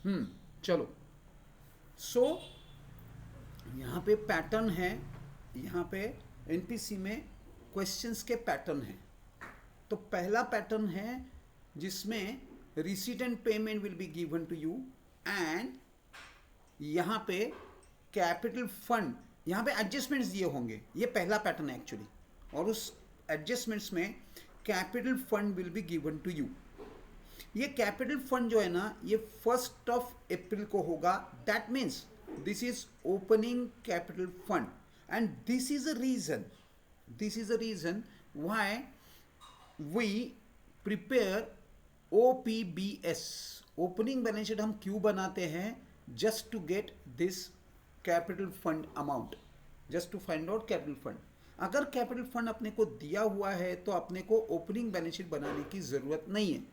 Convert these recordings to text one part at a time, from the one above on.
चलो। सो यहाँ पे पैटर्न है, यहाँ पे एनपीसी में क्वेश्चंस के पैटर्न है। तो पहला पैटर्न है जिसमें receipt and payment will be given to you, and यहाँ पे कैपिटल फंड, यहाँ पे एडजस्टमेंट्स दिए होंगे, ये पहला पैटर्न है एक्चुअली, और उस एडजस्टमेंट्स में capital fund will be given to you. ये कैपिटल फंड जो है ना, ये 1 अप्रैल को होगा। That means this is opening capital fund, and this is a reason why we prepare OPBS, opening balance sheet हम क्यों बनाते हैं? Just to get this capital fund amount, just to find out capital fund. अगर capital fund अपने को दिया हुआ है तो अपने को ओपनिंग बैलेंस शीट बनाने की ज़रूरत नहीं है।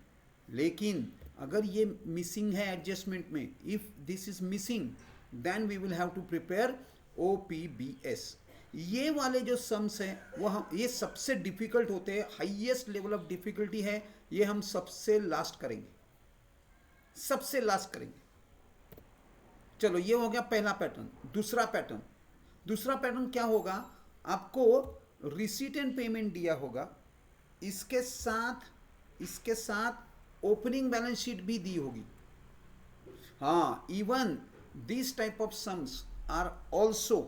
लेकिन अगर ये मिसिंग है एडजस्टमेंट में, if this is missing, then we will have to prepare OPBS। ये वाले जो सम्स हैं वो हम, ये सबसे डिफिकल्ट होते हैं, हाईएस्ट लेवल ऑफ डिफिकल्टी है, ये हम सबसे लास्ट करेंगे, सबसे लास्ट करेंगे। चलो, ये हो गया पहला पैटर्न। दूसरा पैटर्न क्या होगा? आपको रिसीट एंड पेमेंट दिया होगा, इसके साथ ओपनिंग बैलेंस शीट भी दी होगी। हाँ, even this type of sums are also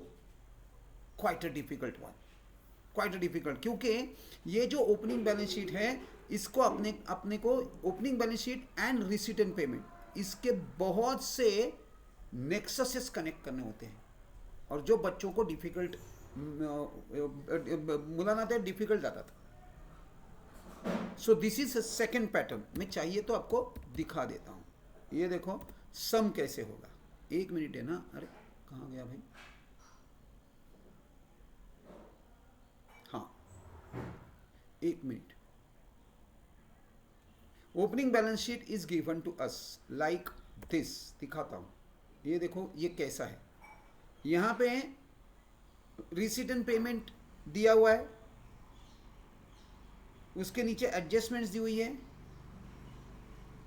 quite a difficult one, quite a difficult, क्योंकि ये जो ओपनिंग बैलेंस शीट है, इसको अपने को opening balance sheet and receipt and payment, इसके बहुत से नेक्ससेस कनेक्ट करने होते हैं, और जो बच्चों को डिफिकल्ट मुलाना था, डिफिकल्ट आता था। So this is second pattern. मैं चाहिए तो आपको दिखा देता हूँ। ये देखो सम कैसे होगा। 1 मिनट है ना, अरे कहाँ गया भाई? हाँ, 1 minute. Opening balance sheet is given to us like this, दिखाता हूँ। ये देखो ये कैसा है। यहाँ पे रिसीट एंड पेमेंट दिया हुआ है, उसके नीचे एडजस्टमेंट्स दी हुई है।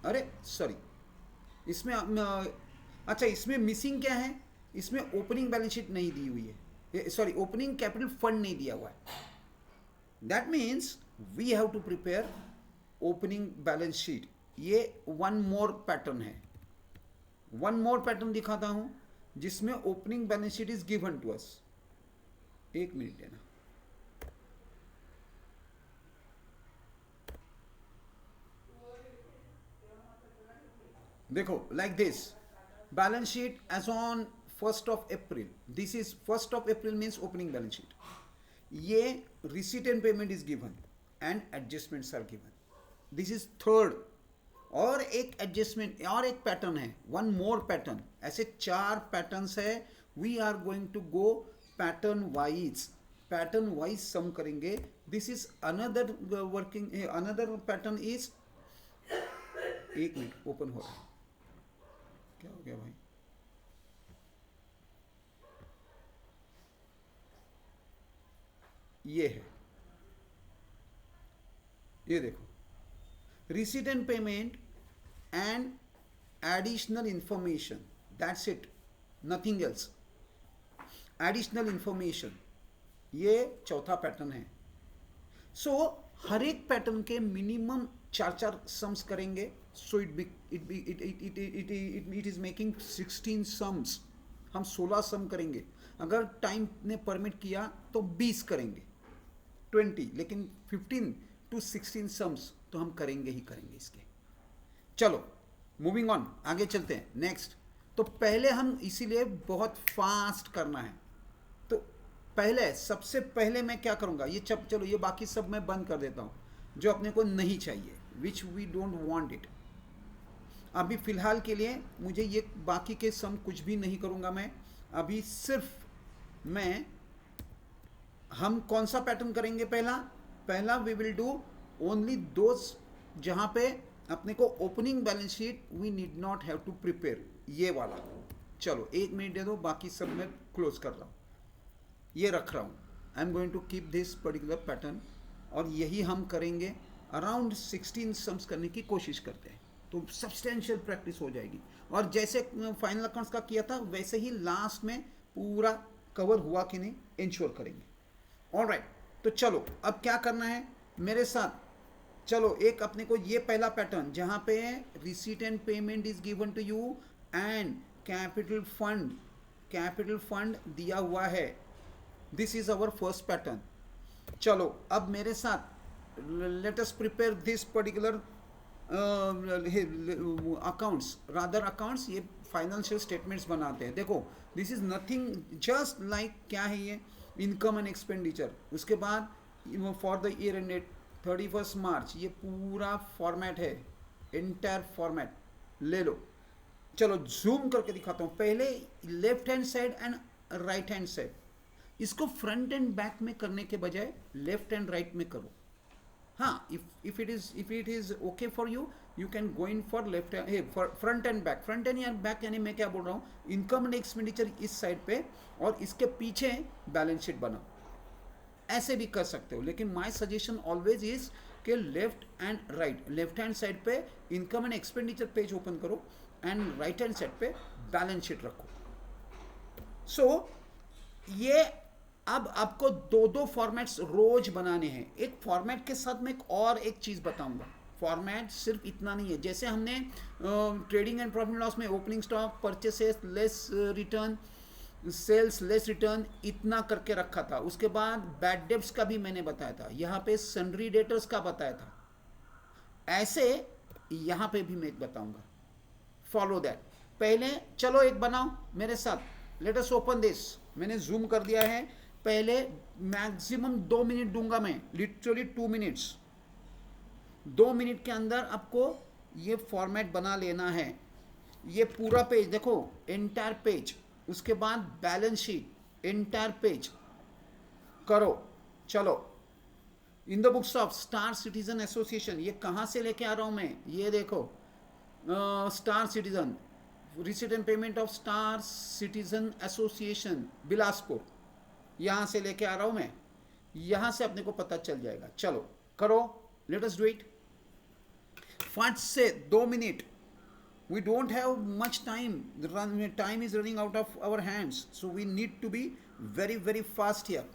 अरे सॉरी, इसमें अच्छा, इसमें मिसिंग क्या है? इसमें ओपनिंग बैलेंस शीट नहीं दी हुई है, सॉरी, ओपनिंग कैपिटल फंड नहीं दिया हुआ है। That means we have to prepare opening balance sheet. ये वन मोर पैटर्न है, वन मोर पैटर्न दिखाता हूं जिसमें opening balance sheet is given to us. 1 minute है ना। देखो like this, balance sheet as on 1 April, this is 1 April means opening balance sheet. ये receipt and payment is given and adjustments are given, this is third. और एक adjustment और एक pattern है, one more pattern. ऐसे 4 patterns है। We are going to go pattern wise sum करेंगे। This is another working, another pattern is, 1 minute, open हो रहा है, क्या हो गया भाई? ये है, ये देखो, receipt and payment and additional information, that's it, nothing else. Additional information, ये चौथा पैटर्न है। सो हर एक पैटर्न के मिनिमम 4 सम्स करेंगे। So it is making 16 sums. हम 16 सम करेंगे। अगर टाइम ने परमिट किया तो 20 करेंगे, 20, लेकिन 15 to 16 सम्स तो हम करेंगे ही करेंगे इसके। चलो मूविंग ऑन, आगे चलते हैं नेक्स्ट। तो पहले हम, इसीलिए बहुत फास्ट करना है। तो पहले, सबसे पहले मैं क्या करूंगा, ये चलो ये बाकी सब मैं बंद कर देता हूं जो अपने को नहीं चाहिए, which we don't want it. अभी फिलहाल के लिए मुझे ये बाकी के सम कुछ भी नहीं करूंगा मैं। अभी सिर्फ हम कौन सा पैटर्न करेंगे? पहला we will do only those जहां पे अपने को opening balance sheet we need not have to prepare, ये वाला। चलो 1 मिनट दे दो, बाकी सब मैं क्लोज कर रहा हूँ, ये रख रहा हूँ। I am going to keep this particular pattern, और यही हम करेंगे। अराउंड 16 सम्स करने की कोशिश करते हैं। तो सब्सटेंशियल प्रैक्टिस हो जाएगी। और जैसे फाइनल अकाउंट्स का किया था वैसे ही लास्ट में पूरा कवर हुआ कि नहीं इंश्योर करेंगे। ऑलराइट, तो चलो अब क्या करना है मेरे साथ। चलो एक अपने को ये पहला पैटर्न जहाँ पे receipt and payment is given to you and capital fund दिया हुआ है, this is our first pattern. चलो अब मेरे साथ let us prepare this particular accounts, rather accounts, ये फाइनेंशियल स्टेटमेंट्स बनाते हैं। देखो this is nothing just like क्या है ये इनकम एंड एक्सपेंडिचर। उसके बाद for the year ended 31 March, ये पूरा फॉर्मेट है, एंटायर फॉर्मेट ले लो। चलो जूम करके दिखाता हूँ। पहले left hand side and right hand side, इसको फ्रंट एंड बैक में करने के बजाय लेफ्ट एंड राइट में करो। हाँ, if it is okay for you, you can go in for left for front and back। Front end या back यानी मैं क्या बोल रहा हूँ, इनकम एंड एक्सपेंडिचर इस साइड पे और इसके पीछे बैलेंस शीट बनाओ, ऐसे भी कर सकते हो। लेकिन माय सजेशन ऑलवेज इज कि left and right, left hand side पे income and expenditure page open करो एंड राइट हैंड साइड पे बैलेंस शीट रखो। सो ये अब आपको दो दो फॉर्मेट्स रोज बनाने हैं। एक फॉर्मेट के साथ मैं एक चीज बताऊंगा। फॉर्मेट सिर्फ इतना नहीं है, जैसे हमने ट्रेडिंग एंड प्रॉफिट लॉस में opening stock, purchases less return, sales less return, इतना करके रखा था। उसके बाद बैड डेब्ट्स का भी मैंने बताया था, यहाँ पे सन्ड्री डेटर्स का बताया था। ऐसे यहाँ पे भी मैं बताऊंगा, फॉलो दैट। पहले चलो एक बनाओ मेरे साथ, लेट अस ओपन दिस। मैंने जूम कर दिया है। पहले मैक्सिमम 2 मिनट दूंगा मैं, लिटरली 2 मिनट्स। 2 मिनट के अंदर आपको ये फॉर्मेट बना लेना है। ये पूरा पेज देखो, एंटायर पेज, उसके बाद बैलेंस शीट, एंटायर पेज करो। चलो in the books of star citizen association, ये कहाँ से लेके आ रहा हूँ मैं, ये देखो star citizen, receipt and payment of star citizen association Bilaspur, यहाँ से लेके आ रहा हूँ मैं। यहाँ से अपने को पता चल जाएगा। चलो करो, लेट अस डू इट फट से 2 minute. We don't have much time. Time is running out of our hands, so we need to be very very fast here.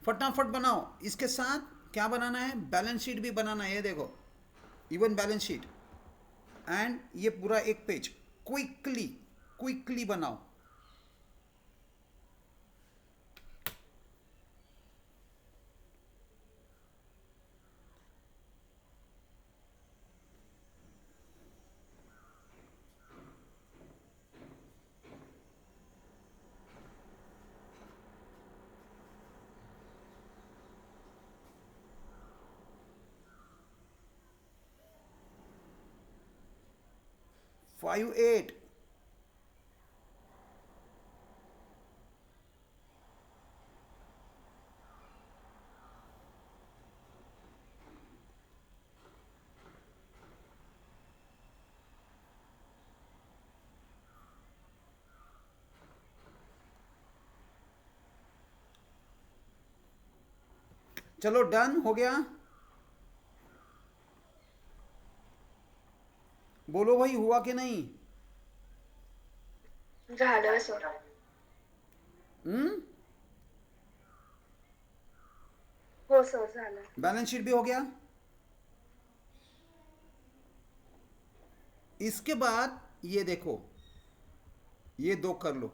फटाफट बनाओ। इसके साथ क्या बनाना है, बैलेंस शीट भी बनाना है। ये देखो इवन बैलेंस शीट एंड ये पूरा एक पेज क्विकली बनाओ। फाइव एट चलो डन हो गया। बोलो भाई हुआ कि नहीं। झालं सर। हो सर झालं। बैलेंस शीट भी हो गया। इसके बाद ये देखो, ये दो कर लो।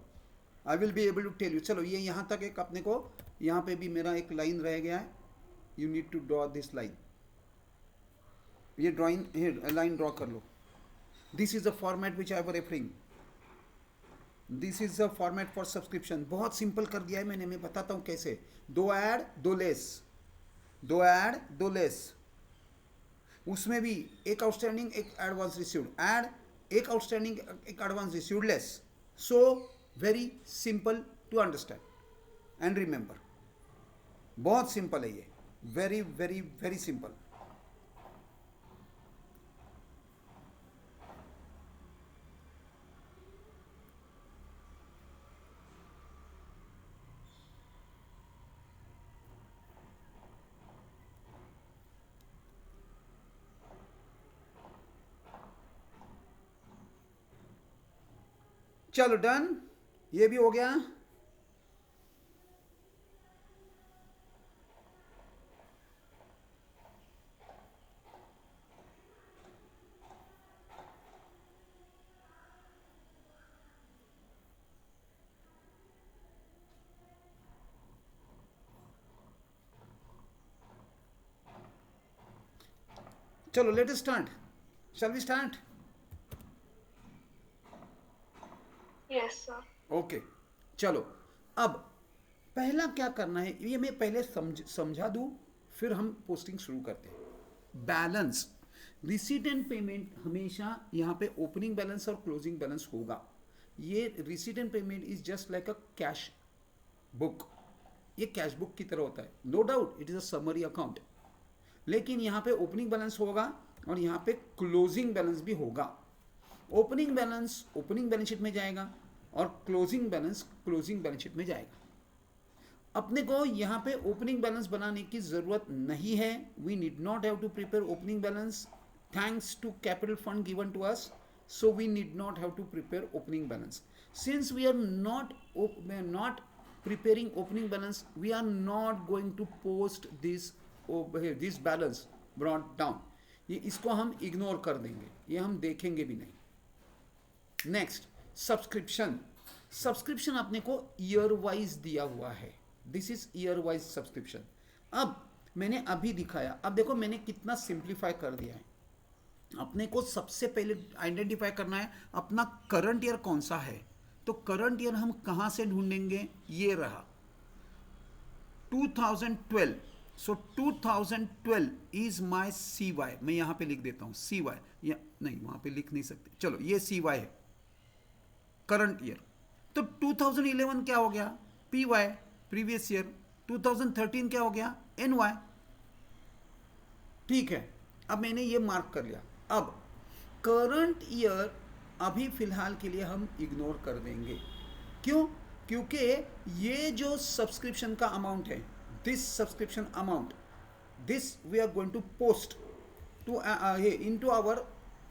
I will be able to tell you. चलो ये यहाँ तक एक अपने को, यहाँ पे भी मेरा एक लाइन रह गया है। You need to draw this line. ये ड्रॉइंग लाइन ड्रॉ कर लो। This is the format which I am referring. This is the format for subscription. बहुत सिंपल कर दिया है मैंने, मैं बताता हूँ कैसे। 2 ऐड 2 लेस, 2 ऐड 2 लेस। उसमें भी एक आउटस्टैंडिंग एक एडवांस रिसीव्ड, ऐड एक आउटस्टैंडिंग एक advance received less. So very simple to understand and remember. बहुत सिंपल है ये, वेरी वेरी वेरी सिंपल। चलो डन, ये भी हो गया। चलो let start, shall we start? Yes sir. Okay चलो, अब पहला क्या करना है ये मैं पहले समझा दूं, फिर हम पोस्टिंग शुरू करते हैं। बैलेंस, रिसीट एंड पेमेंट हमेशा यहाँ पे ओपनिंग बैलेंस और क्लोजिंग बैलेंस होगा। ये receipt and payment is just like a cash book, ये कैश बुक की तरह होता है, no doubt it is a summary account. लेकिन यहाँ पे ओपनिंग बैलेंस होगा और यहाँ पे क्लोजिंग बैलेंस भी होगा। ओपनिंग बैलेंस शीट में जाएगा और क्लोजिंग बैलेंस शीट में जाएगा। अपने को यहाँ पे ओपनिंग बैलेंस बनाने की जरूरत नहीं है। We need not have to prepare opening balance, thanks to capital fund given to us, so we need not have to prepare opening balance. Since we are not preparing opening balance, we are not going to post this balance brought down. ये इसको हम ignore कर देंगे, ये हम देखेंगे भी नहीं। नेक्स्ट, सब्सक्रिप्शन अपने को ईयर वाइज दिया हुआ है, this is year wise subscription. अब मैंने अभी दिखाया, अब देखो मैंने कितना सिंप्लीफाई कर दिया है। अपने को सबसे पहले आइडेंटिफाई करना है अपना करंट ईयर कौन सा है। तो करंट ईयर हम कहां से ढूंढेंगे, ये रहा 2012। सो 2012 इज माय CY, मैं यहां पे लिख देता हूं CY, या नहीं वहां पे लिख नहीं सकते, चलो ये CY है करंट ईयर। तो 2011 क्या हो गया, PY प्रीवियस ईयर। 2013 क्या हो गया, NY। ठीक है, अब मैंने ये मार्क कर लिया। अब करंट ईयर अभी फिलहाल के लिए हम इग्नोर कर देंगे, क्यों? क्योंकि ये जो सब्सक्रिप्शन का अमाउंट है, this subscription amount, this we are going to post to into our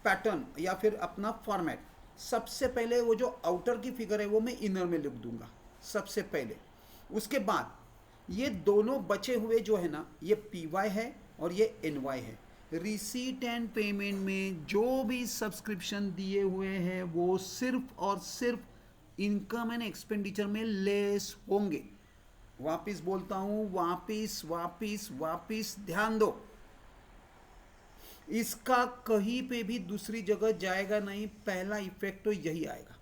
pattern या फिर अपना फॉर्मेट। सबसे पहले वो जो आउटर की फिगर है वो मैं इनर में लिख दूंगा सबसे पहले। उसके बाद ये दोनों बचे हुए जो है ना, ये PY है और ये NY है। रिसीट एंड पेमेंट में जो भी सब्सक्रिप्शन दिए हुए हैं वो सिर्फ और सिर्फ इनकम एंड एक्सपेंडिचर में लेस होंगे। वापिस बोलता हूं, वापिस ध्यान दो, इसका कहीं पे भी दूसरी जगह जाएगा नहीं, पहला इफेक्ट तो यही आएगा।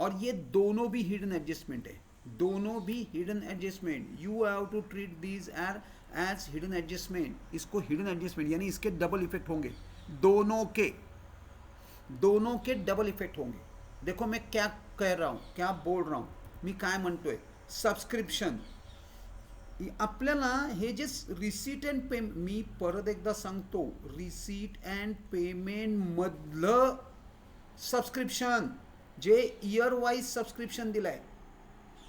और ये दोनों भी हिडन एडजस्टमेंट है, दोनों भी hidden adjustment. You have to treat these as hidden adjustment. इसको हिडन एडजस्टमेंट यानी इसके डबल इफेक्ट होंगे, दोनों के डबल इफेक्ट होंगे। देखो मैं क्या कह रहा हूं, क्या बोल रहा हूं मी, काय म्हणतोय, सब्सक्रिप्शन आपल्याला हे जे रिसीट अँड पेमेंट, मी परत एकदा सांगतो, रिसीट अँड पेमेंट मधलं सब्सक्रिप्शन जे इयर वाईज सब्सक्रिप्शन दिलंय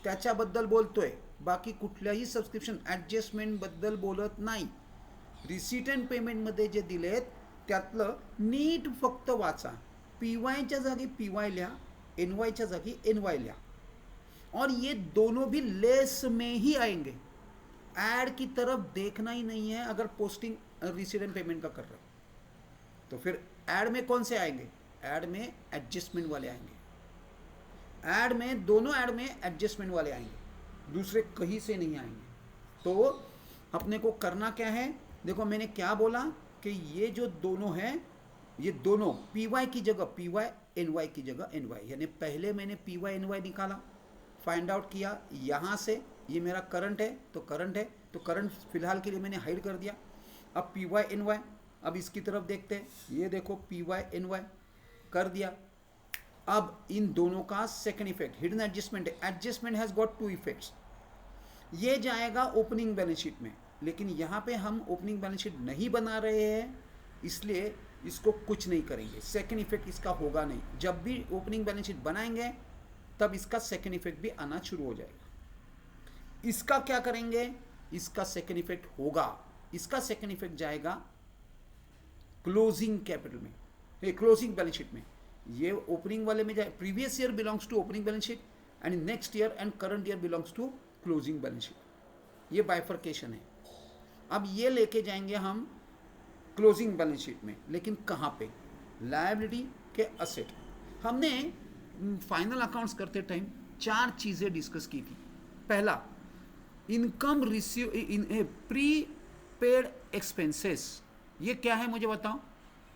त्याच्याबद्दल बोलतोय, बाकी कुठल्याही सब्सक्रिप्शन ॲडजस्टमेंट बद्दल बोलत नाही। रिसीट अँड पेमेंटमध्ये जे दिलेत त्यातलं नीट फक्त वाचा, PYच्या जागी PY लिहा, NYच्या जागी NY लिहा, और ये दोनों भी लेस में ही आएंगे। ऐड की तरफ देखना ही नहीं है अगर पोस्टिंग रिसीट एंड पेमेंट का कर रहे हो। तो फिर ऐड में कौन से आएंगे, ऐड में एडजस्टमेंट वाले आएंगे, ऐड में दोनों ऐड में एडजस्टमेंट वाले आएंगे, दूसरे कहीं से नहीं आएंगे। तो अपने को करना क्या है, देखो मैंने क्या बोला कि ये जो दोनों हैं, ये दोनों PY की जगह PY, NY की जगह NY, यानी पहले मैंने PY NY निकाला, फाइंड आउट किया यहाँ से, ये मेरा करंट है तो करंट फिलहाल के लिए मैंने हाइड कर दिया। अब PY NY, अब इसकी तरफ देखते हैं, ये देखो PY NY कर दिया। अब इन दोनों का सेकंड इफेक्ट हिडन एडजस्टमेंट है, adjustment has got two effects. ये जाएगा ओपनिंग बैलेंस शीट में, लेकिन यहाँ पे हम ओपनिंग बैलेंस शीट नहीं बना रहे हैं, इसलिए इसको कुछ नहीं करेंगे, सेकंड इफेक्ट इसका होगा नहीं। जब भी ओपनिंग बैलेंस शीट बनाएंगे तब इसका सेकंड इफेक्ट भी आना शुरू हो जाएगा। इसका क्या करेंगे, इसका सेकंड इफेक्ट होगा, इसका सेकंड इफेक्ट जाएगा क्लोजिंग कैपिटल में, क्लोजिंग बैलेंस शीट में। ये ओपनिंग वाले में जाए, previous year belongs to opening balance sheet and next year and current year belongs to closing balance sheet. ये बाइफर्केशन है। अब ये लेके जाएंगे हम क्लोजिंग बैलेंस शीट में, लेकिन कहाँ पे? लायबिलिटी के असेट। हमने फाइनल अकाउंट्स करते टाइम 4 चीज़ें डिस्कस की थी। पहला, income receive in pre paid expenses. ये क्या है मुझे बताओ,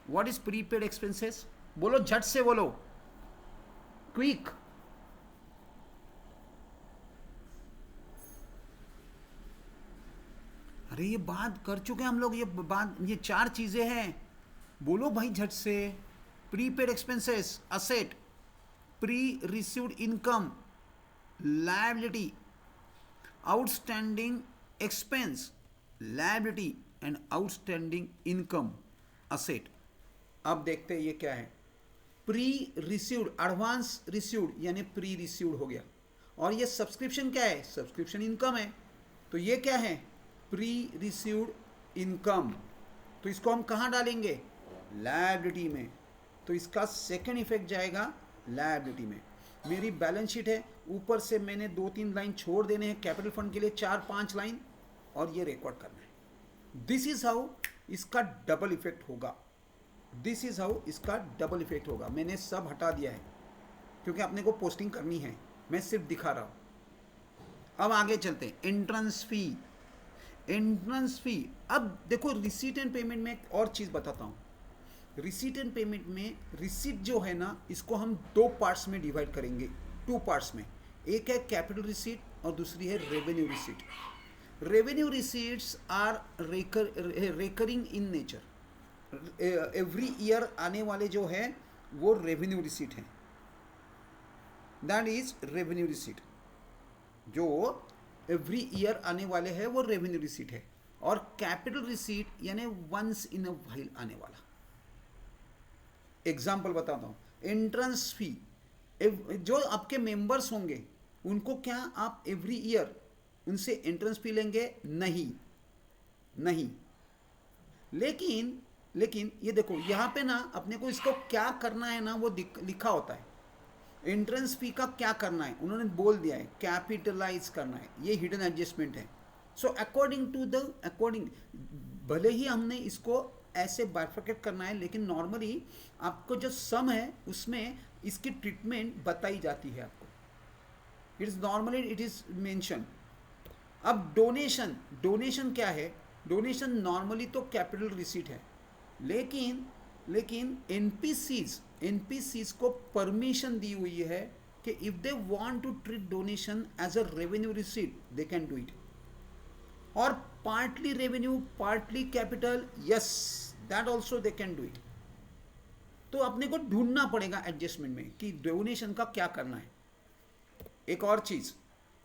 what is pre paid expenses? बोलो, झट से बोलो, क्विक। अरे ये बात कर चुके हम लोग, ये 4 चीजें हैं। बोलो भाई झट से। Prepaid expenses, asset, pre received income, liability, outstanding expense, liability and outstanding income, asset. अब देखते हैं ये क्या है। प्री रिसीव्ड, एडवांस रिसीव्ड यानी प्री रिसीव्ड हो गया। और ये सब्सक्रिप्शन क्या है? सब्सक्रिप्शन इनकम है। तो ये क्या है? Pre received income. तो इसको हम कहाँ डालेंगे? लायबिलिटी में। तो इसका सेकंड इफेक्ट जाएगा लायबिलिटी में। मेरी बैलेंस शीट है, ऊपर से मैंने 2-3 लाइन छोड़ देने हैं कैपिटल फंड के लिए, 4-5 लाइन, और ये रिकॉर्ड करना है। दिस इज हाउ इसका डबल इफेक्ट होगा। दिस इज हाउ इसका डबल इफेक्ट होगा। मैंने सब हटा दिया है क्योंकि अपने को पोस्टिंग करनी है, मैं सिर्फ दिखा रहा हूं। अब आगे चलते हैं। Entrance fee. एंट्रेंस फी, अब देखो रिसीट एंड पेमेंट में एक और चीज़ बताता हूँ। रिसीट एंड पेमेंट में रिसीट जो है ना, इसको हम 2 पार्ट्स में डिवाइड करेंगे, 2 पार्ट्स में। एक है कैपिटल रिसीट और दूसरी है revenue receipt. Revenue receipts are recurring in nature. Every year आने वाले जो है वो रेवेन्यू रिसीट है, दैट इज रेवेन्यू रिसीट। जो एवरी ईयर आने वाले हैं वो रेवेन्यू रिसीट है। और कैपिटल रिसीट यानी वंस इन अ व्हाइल आने वाला। एग्जाम्पल बताता हूँ। एंट्रेंस फी, जो आपके मेंबर्स होंगे उनको क्या आप एवरी ईयर उनसे एंट्रेंस फी लेंगे? नहीं, नहीं। लेकिन ये देखो यहाँ पे ना अपने को इसको क्या करना है ना, वो लिखा होता है। एंट्रेंस फी का क्या करना है उन्होंने बोल दिया है, कैपिटलाइज करना है। ये हिडन एडजस्टमेंट है। सो अकॉर्डिंग भले ही हमने इसको ऐसे बाइफरकेट करना है, लेकिन नॉर्मली आपको जो सम है उसमें इसकी ट्रीटमेंट बताई जाती है आपको। It is normally it is mention. अब डोनेशन क्या है? डोनेशन नॉर्मली तो कैपिटल रिसीट है, लेकिन एनपीसीज को परमिशन दी हुई है कि if they want to treat donation as a revenue receipt they can do it. और partly revenue partly capital, yes, that also they can do it. तो अपने को ढूंढना पड़ेगा एडजस्टमेंट में कि डोनेशन का क्या करना है। एक और चीज,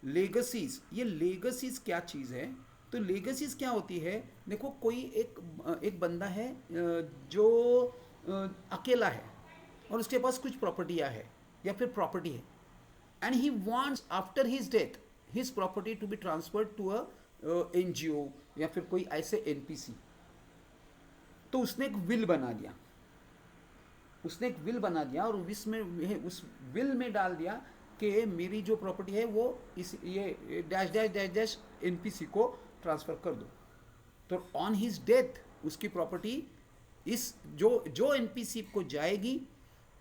लेगसीज। ये लेगसीज क्या चीज है? तो लेगसीज क्या होती है? देखो कोई एक बंदा है जो अकेला है और उसके पास कुछ प्रॉपर्टियां है या फिर प्रॉपर्टी है, and he wants after his death his property to be transferred to a NGO या फिर कोई ऐसे एनपीसी। तो उसने एक विल बना दिया और उस विल में डाल दिया कि मेरी जो प्रॉपर्टी है वो ये dash dash dash dash NPC को ट्रांसफर कर दो। तो ऑन हिज डेथ उसकी प्रॉपर्टी इस जो एनपीसी को जाएगी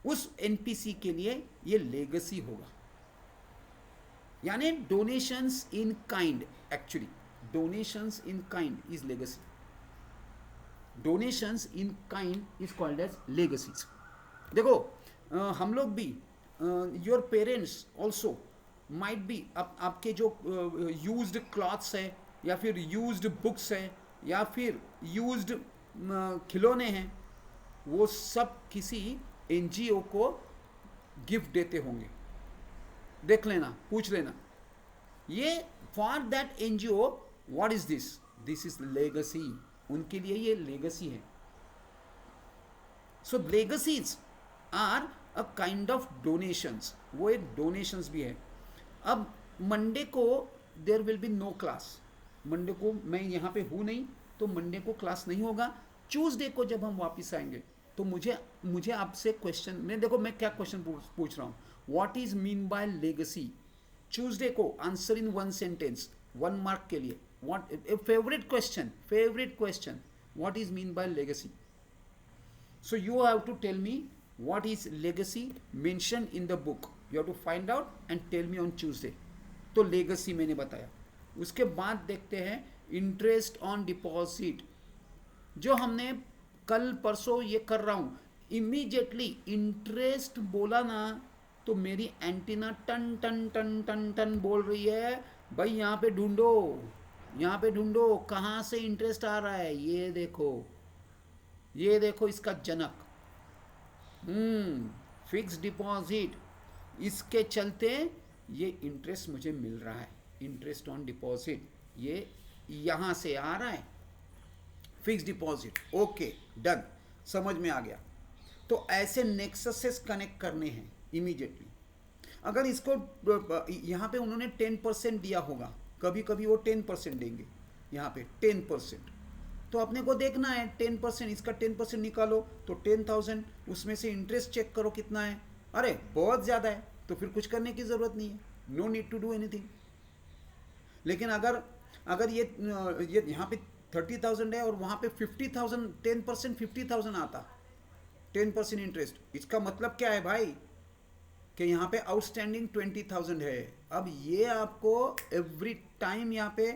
उस एनपीसी के लिए ये लेगेसी होगा। यानी donations in kind, actually donations in kind is legacy. Donations in kind is called as legacies. देखो हम लोग भी your parents also might be आपके जो यूज्ड क्लॉथ्स है या फिर यूज्ड बुक्स है या फिर यूज्ड खिलौने हैं, वो सब किसी एनजीओ को गिफ्ट देते होंगे। देख लेना, पूछ लेना, ये for that NGO what is this? This is legacy. उनके लिए ये लेगेसी है। So legacies are a kind of donations. वो एक डोनेशंस भी है। अब मंडे को there will be no class. Monday को मैं यहाँ पे हूँ नहीं, तो मंडे को क्लास नहीं होगा। ट्यूसडे को जब हम वापस आएंगे तो मुझे मुझे आपसे क्वेश्चन, मैं देखो मैं क्या क्वेश्चन पूछ रहा हूँ, what is mean by legacy. Tuesday को answer in one sentence, 1 mark के लिए। What favourite question, favourite question, what is mean by legacy. So you have to tell me what is legacy mentioned in the book. You have to find out and tell me on Tuesday. तो legacy मैंने बताया। उसके बाद देखते हैं interest on deposit, जो हमने कल परसों ये कर रहा हूँ। इमीडिएटली इंटरेस्ट बोला ना तो मेरी एंटीना टन टन टन टन टन बोल रही है, भाई यहाँ पे ढूंढो, यहाँ पे ढूंढो कहाँ से इंटरेस्ट आ रहा है। ये देखो, ये देखो इसका जनक, फिक्स डिपॉजिट, इसके चलते ये इंटरेस्ट मुझे मिल रहा है। इंटरेस्ट ऑन डिपॉजिट ये यहाँ से आ रहा है, फिक्स डिपॉजिट। ओके डन, समझ में आ गया। तो ऐसे नेक्सस से कनेक्ट करने हैं इमीडिएटली। अगर इसको यहाँ पे उन्होंने 10% दिया होगा, कभी कभी वो 10% देंगे, यहाँ पे 10%, तो अपने को देखना है 10%, इसका 10% निकालो तो 10,000, उसमें से इंटरेस्ट चेक करो कितना है। अरे बहुत ज़्यादा है तो फिर कुछ करने की ज़रूरत नहीं है, no need to do anything. लेकिन अगर ये यहाँ पे 30,000 है और वहाँ पे 50,000, 10% 50,000 आता, 10% इंटरेस्ट, इसका मतलब क्या है भाई कि यहाँ पे आउटस्टैंडिंग 20,000 है। अब ये आपको एवरी टाइम यहाँ पे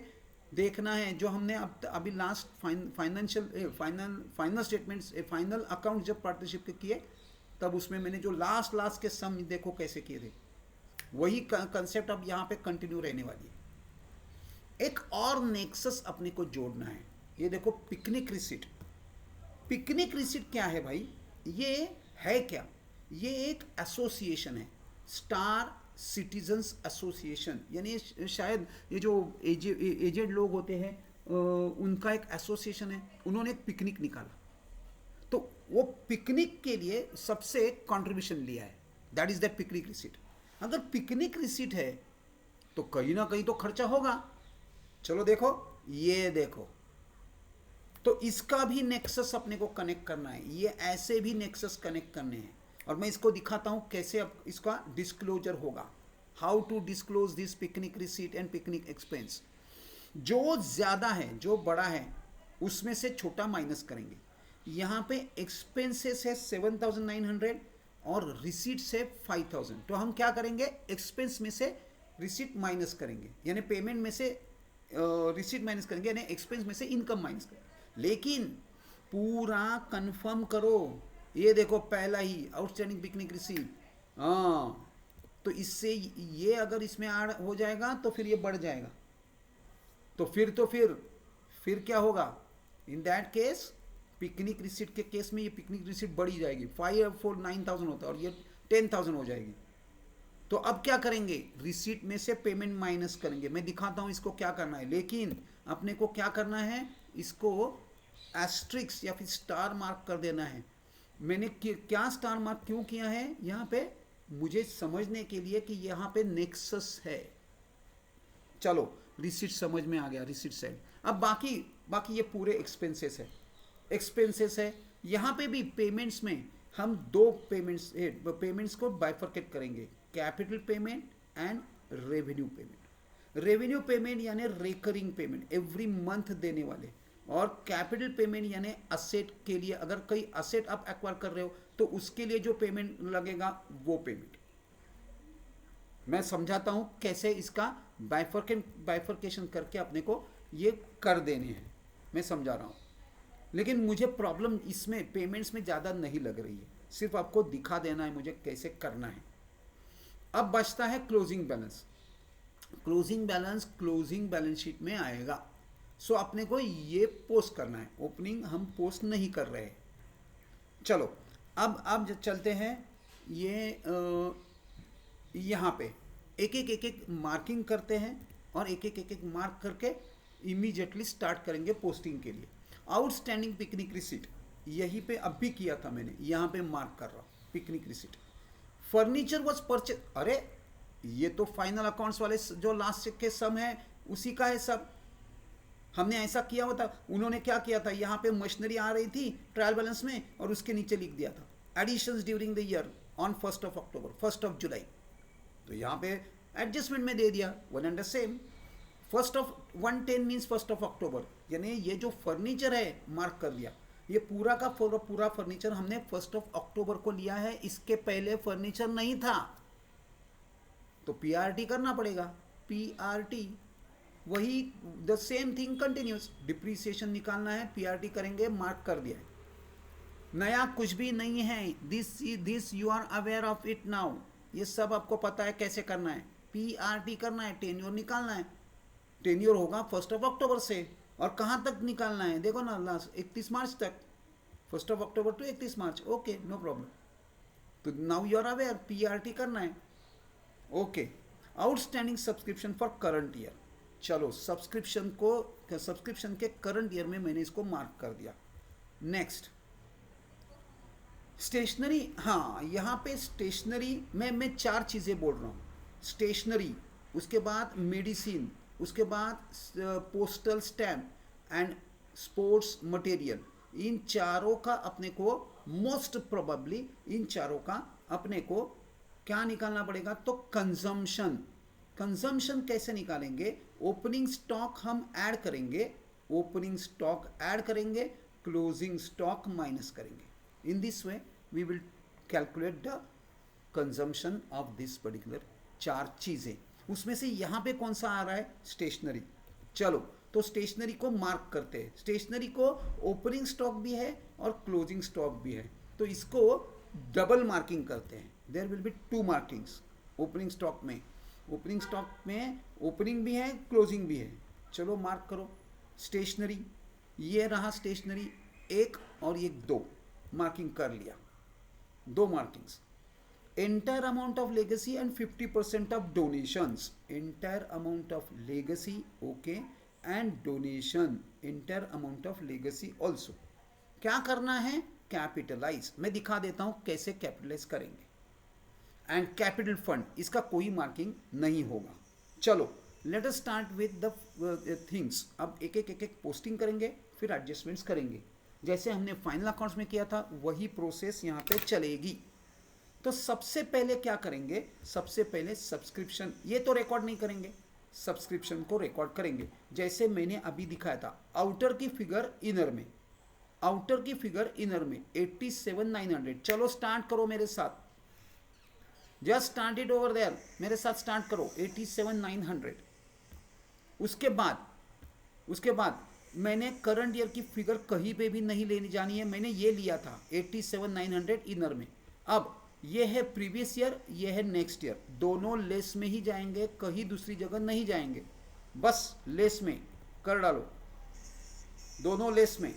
देखना है, जो हमने अभी last final statements, final account जब पार्टनरशिप के किए तब उसमें मैंने जो लास्ट के सम देखो कैसे किए थे, वही कंसेप्ट अब यहाँ पे कंटिन्यू रहने वाली है। एक और नेक्सस अपने को जोड़ना है। ये देखो पिकनिक रिसीट। पिकनिक रिसीट क्या है भाई, ये है क्या, ये एक एसोसिएशन है, स्टार सिटीजन्स एसोसिएशन, यानी शायद ये जो एजेड लोग होते हैं उनका एक एसोसिएशन है। उन्होंने एक पिकनिक निकाला, तो वो पिकनिक के लिए सबसे कंट्रीब्यूशन लिया है, that is that picnic receipt. अगर पिकनिक रिसीट है तो कहीं ना कहीं तो खर्चा होगा। चलो देखो, ये देखो, तो इसका भी नेक्सस अपने को कनेक्ट करना है। ये ऐसे भी नेक्सस कनेक्ट करने हैं और मैं इसको दिखाता हूं कैसे अब इसका डिस्क्लोजर होगा। How to disclose this picnic receipt and picnic expense. जो ज़्यादा है, जो बड़ा है, उसमें से छोटा माइनस करेंगे। यहाँ पे एक्सपेंसेस है 7,900 और रिसीट से 5,000, तो हम क्या करेंगे, एक्सपेंस में से रिसीट माइनस करेंगे, यानी पेमेंट में से रिसीट माइनस करेंगे, यानी एक्सपेंस में से इनकम माइनस करेंगे। लेकिन पूरा कंफर्म करो, ये देखो पहला ही आउटस्टैंडिंग पिकनिक रिसीट, हाँ, तो इससे ये अगर इसमें ऐड हो जाएगा तो फिर ये बढ़ जाएगा, तो फिर क्या होगा, in that case picnic receipt के केस में ये पिकनिक रिसीट बढ़ी जाएगी। 549,000 होता है और ये 10,000 हो जाएगी। तो अब क्या करेंगे, रिसीट में से पेमेंट माइनस करेंगे। मैं दिखाता हूँ इसको क्या करना है, लेकिन अपने को क्या करना है, इसको एस्ट्रिक्स या फिर स्टार मार्क कर देना है। मैंने क्या स्टार मार्क क्यों किया है यहाँ पे, मुझे समझने के लिए कि यहाँ पे नेक्सस है। चलो रिसीट समझ में आ गया, रिसीट साइड। अब बाकी ये पूरे एक्सपेंसेस है। यहाँ पे भी पेमेंट्स में हम दो पेमेंट्स को बाइफरकेट करेंगे, capital payment and revenue payment. Revenue payment यानी रिकरिंग पेमेंट, एवरी मंथ देने वाले, और कैपिटल पेमेंट यानी असेट के लिए, अगर कोई असेट आप एक्वायर कर रहे हो तो उसके लिए जो पेमेंट लगेगा वो पेमेंट। मैं समझाता हूं कैसे इसका बाइफरकेशन करके अपने को ये कर देने हैं, मैं समझा रहा हूं। लेकिन मुझे प्रॉब्लम इसमें पेमेंट्स में ज़्यादा नहीं लग रही है, सिर्फ आपको दिखा देना है मुझे कैसे करना है। अब बचता है closing balance. Closing balance sheet में आएगा। सो अपने को ये पोस्ट करना है, ओपनिंग हम पोस्ट नहीं कर रहे। चलो अब चलते हैं ये यहाँ पे एक एक मार्किंग करते हैं और एक एक मार्क करके इमीडिएटली स्टार्ट करेंगे पोस्टिंग के लिए। आउटस्टैंडिंग पिकनिक रिसीट यहीं पे अब भी किया था मैंने, यहाँ पे मार्क कर रहा हूँ picnic receipt. Furniture was purchase, अरे ये तो फाइनल अकाउंट्स वाले जो लास्ट के सम है उसी का है सब। हमने ऐसा किया हुआ था। उन्होंने क्या किया था, यहाँ पे मशीनरी आ रही थी ट्रायल बैलेंस में और उसके नीचे लिख दिया था additions during the year on 1 October 1 July. तो यहाँ पे एडजस्टमेंट में दे दिया one and the same. 110 means 1 October, यानी ये जो फर्नीचर है मार्क कर दिया। ये पूरा का पूरा फर्नीचर हमने 1 अक्टूबर को लिया है, इसके पहले फर्नीचर नहीं था, तो पीआरटी करना पड़ेगा। पीआरटी वही the same thing continuous, depreciation निकालना है, पीआरटी करेंगे, मार्क कर दिया है। नया कुछ भी नहीं है, this you are aware of it now, ये सब आपको पता है कैसे करना है। पीआरटी करना है, टेन्योर निकालना है। टेन्योर होगा 1 अक्टूबर से, और कहाँ तक निकालना है देखो ना, लास्ट 31 मार्च तक, 1 October to 31 March. Okay, no problem. तो now you are aware, PRT करना है। Okay, outstanding subscription for current year. चलो सब्सक्रिप्शन के करंट ईयर में मैंने इसको मार्क कर दिया। नेक्स्ट स्टेशनरी, हाँ यहाँ पे स्टेशनरी में मैं 4 चीज़ें बोल रहा हूँ। स्टेशनरी, उसके बाद मेडिसिन, उसके बाद postal stamp and sports material. इन चारों का अपने को मोस्ट प्रोबेबली इन चारों का अपने को क्या निकालना पड़ेगा, तो कंजम्पशन। कंजम्पशन कैसे निकालेंगे, ओपनिंग स्टॉक हम ऐड करेंगे, ओपनिंग स्टॉक ऐड करेंगे, क्लोजिंग स्टॉक माइनस करेंगे। In this way we will calculate the consumption of this particular 4 चीज़ें। उसमें से यहाँ पे कौन सा आ रहा है, स्टेशनरी। चलो तो स्टेशनरी को मार्क करते हैं। स्टेशनरी को ओपनिंग स्टॉक भी है और क्लोजिंग स्टॉक भी है, तो इसको डबल मार्किंग करते हैं। There will be 2 markings opening stock में। ओपनिंग स्टॉक में ओपनिंग भी है, क्लोजिंग भी है। चलो मार्क करो स्टेशनरी, ये रहा स्टेशनरी 1 और ये 2 मार्किंग कर लिया, 2 markings. Entire amount of legacy and 50% of donations. Entire amount of legacy, okay, and donation, entire amount of legacy also. क्या करना है, कैपिटलाइज। मैं दिखा देता हूं कैसे कैपिटलाइज करेंगे। एंड कैपिटल फंड, इसका कोई मार्किंग नहीं होगा। चलो let us start with the things. अब एक एक पोस्टिंग करेंगे, फिर एडजस्टमेंट्स करेंगे। जैसे हमने फाइनल अकाउंट्स में किया था वही प्रोसेस यहाँ पे चलेगी। तो सबसे पहले क्या करेंगे, सबसे पहले सब्सक्रिप्शन, ये तो रिकॉर्ड नहीं करेंगे, सब्सक्रिप्शन को रिकॉर्ड करेंगे। जैसे मैंने अभी दिखाया था, आउटर की फिगर इनर में, आउटर की फिगर इनर में 87,900। चलो स्टार्ट करो मेरे साथ, just start it over there, मेरे साथ स्टार्ट करो 87,900। उसके बाद मैंने करंट ईयर की फिगर कहीं पे भी नहीं लेनी जानी है, मैंने ये लिया था 87,900 इनर में। अब ये है प्रीवियस ईयर, ये है नेक्स्ट ईयर, दोनों लेस में ही जाएंगे, कहीं दूसरी जगह नहीं जाएंगे, बस लेस में कर डालो, दोनों लेस में।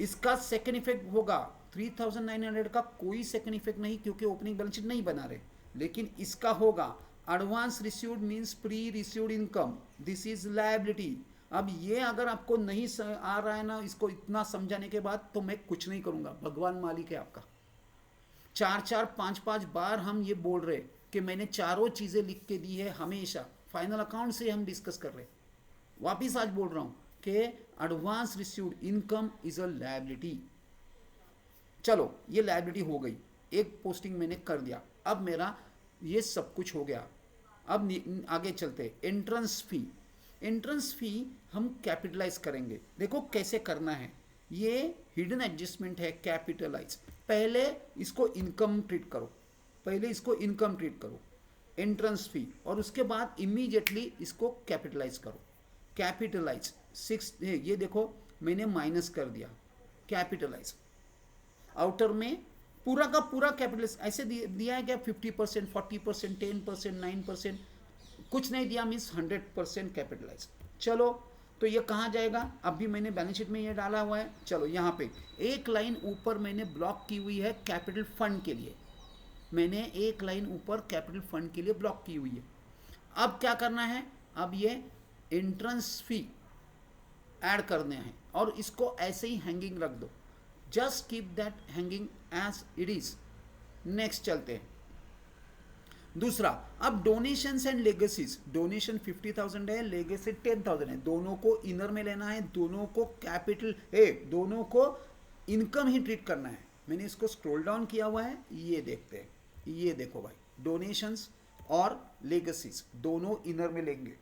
इसका सेकंड इफेक्ट होगा 3,900 का कोई सेकंड इफेक्ट नहीं, क्योंकि ओपनिंग बैलेंस शीट नहीं बना रहे, लेकिन इसका होगा advance received means pre received income, this is liability. अब ये अगर आपको नहीं आ रहा है ना, इसको इतना समझाने के बाद, तो मैं कुछ नहीं करूंगा, भगवान मालिक है आपका। 4-4, 5-5 बार हम ये बोल रहे कि मैंने चारों चीज़ें लिख के दी है, हमेशा फाइनल अकाउंट से हम डिस्कस कर रहे। वापिस आज बोल रहा हूँ कि advance received income is a liability. चलो ये लायबिलिटी हो गई, एक पोस्टिंग मैंने कर दिया, अब मेरा ये सब कुछ हो गया। अब आगे चलते, एंट्रेंस फी। एंट्रेंस फी हम कैपिटलाइज करेंगे, देखो कैसे करना है। ये हिडन एडजस्टमेंट है, कैपिटलाइज। पहले इसको इनकम ट्रीट करो, पहले इसको इनकम ट्रीट करो, एंट्रेंस फी, और उसके बाद इमीडिएटली इसको कैपिटलाइज करो। कैपिटलाइज 6, ये देखो मैंने माइनस कर दिया, कैपिटलाइज। आउटर में पूरा का पूरा कैपिटलाइज ऐसे दिया है क्या, 50%, 40%, 10%, 9%, कुछ नहीं दिया, मीन्स 100% कैपिटलाइज। चलो तो ये कहाँ जाएगा, अभी मैंने बैलेंस शीट में ये डाला हुआ है। चलो यहाँ पे एक लाइन ऊपर मैंने ब्लॉक की हुई है कैपिटल फंड के लिए, मैंने एक लाइन ऊपर कैपिटल फंड के लिए ब्लॉक की हुई है। अब क्या करना है, अब ये एंट्रेंस फी ऐड करने हैं, और इसको ऐसे ही हैंगिंग रख दो, just keep that hanging as it is. Next चलते हैं, दूसरा, अब डोनेशंस एंड लेगेसीज, डोनेशन 50,000 है, लेगेसी 10,000 है, दोनों को इनर में लेना है, दोनों को कैपिटल दोनों को इनकम ही ट्रीट करना है। मैंने इसको स्क्रॉल डाउन किया हुआ है, ये देखते हैं, ये देखो भाई, डोनेशंस और लेगेसीज दोनों इनर में लेंगे,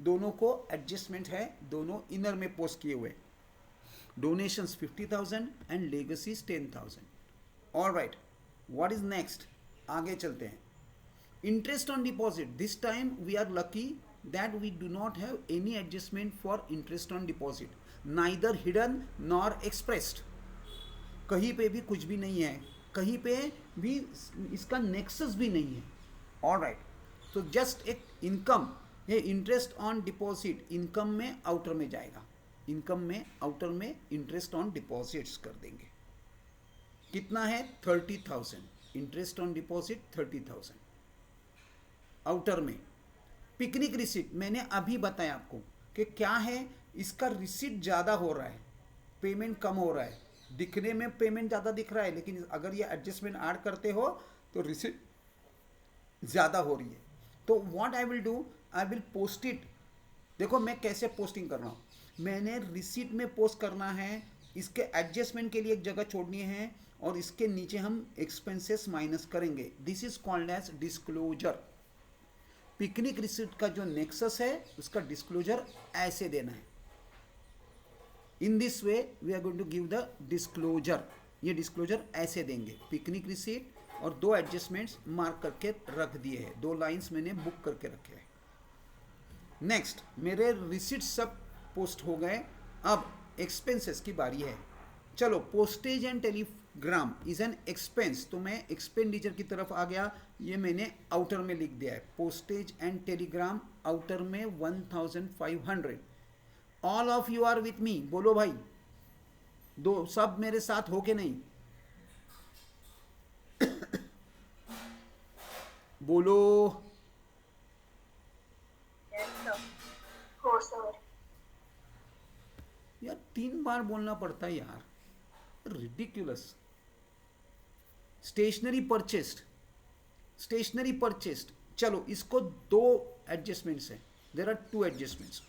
दोनों को एडजस्टमेंट है, दोनों इनर में पोस्ट किए हुए। Donations 50,000 and legacies 10,000। Alright, what is next, आगे चलते हैं। Interest on deposit, this time we are lucky that we do not have any adjustment for interest on deposit, neither hidden nor expressed। कहीं पे भी कुछ भी नहीं है, कहीं पे भी इसका नेक्सस भी नहीं है। ऑलराइट, तो जस्ट एक इनकम, ये इंटरेस्ट ऑन डिपॉजिट इनकम में आउटर में जाएगा, इनकम में आउटर में इंटरेस्ट ऑन डिपॉजिट्स कर देंगे। कितना है, 30,000, इंटरेस्ट ऑन डिपॉजिट 30,000 आउटर में। पिकनिक रिसीट मैंने अभी बताया आपको कि क्या है, इसका रिसीट ज़्यादा हो रहा है, पेमेंट कम हो रहा है, दिखने में पेमेंट ज़्यादा दिख रहा है, लेकिन अगर ये एडजस्टमेंट ऐड करते हो तो रिसीट ज़्यादा हो रही है। तो what I will do, I will post it. देखो मैं कैसे पोस्टिंग कर रहा हूँ, मैंने रिसीट में पोस्ट करना है, इसके एडजस्टमेंट के लिए एक जगह छोड़नी है, और इसके नीचे हम एक्सपेंसेस माइनस करेंगे। This is called as disclosure. Picnic receipt का जो नेक्सस है उसका डिस्क्लोजर ऐसे देना है। In this way we are going to give the disclosure. ये डिस्क्लोजर ऐसे देंगे, पिकनिक रिसीट और दो एडजस्टमेंट्स मार्क करके रख दिए हैं, दो लाइंस मैंने बुक करके रखे हैं। नेक्स्ट, मेरे रिसीट सब पोस्ट हो गए, अब एक्सपेंसेस की बारी है। चलो, postage and Telegram is an expense, तो मैं एक्सपेंडिचर की तरफ आ गया, ये मैंने आउटर में लिख दिया है। पोस्टेज एंड टेलीग्राम आउटर में 1500। All of you are with me, बोलो भाई, दो सब मेरे साथ हो के नहीं बोलो। हो सर। यार 3 बार बोलना पड़ता है यार, ridiculous. Stationery purchased, stationery purchased, चलो इसको दो एडजस्टमेंट्स है, देर आर 2 एडजस्टमेंट्स।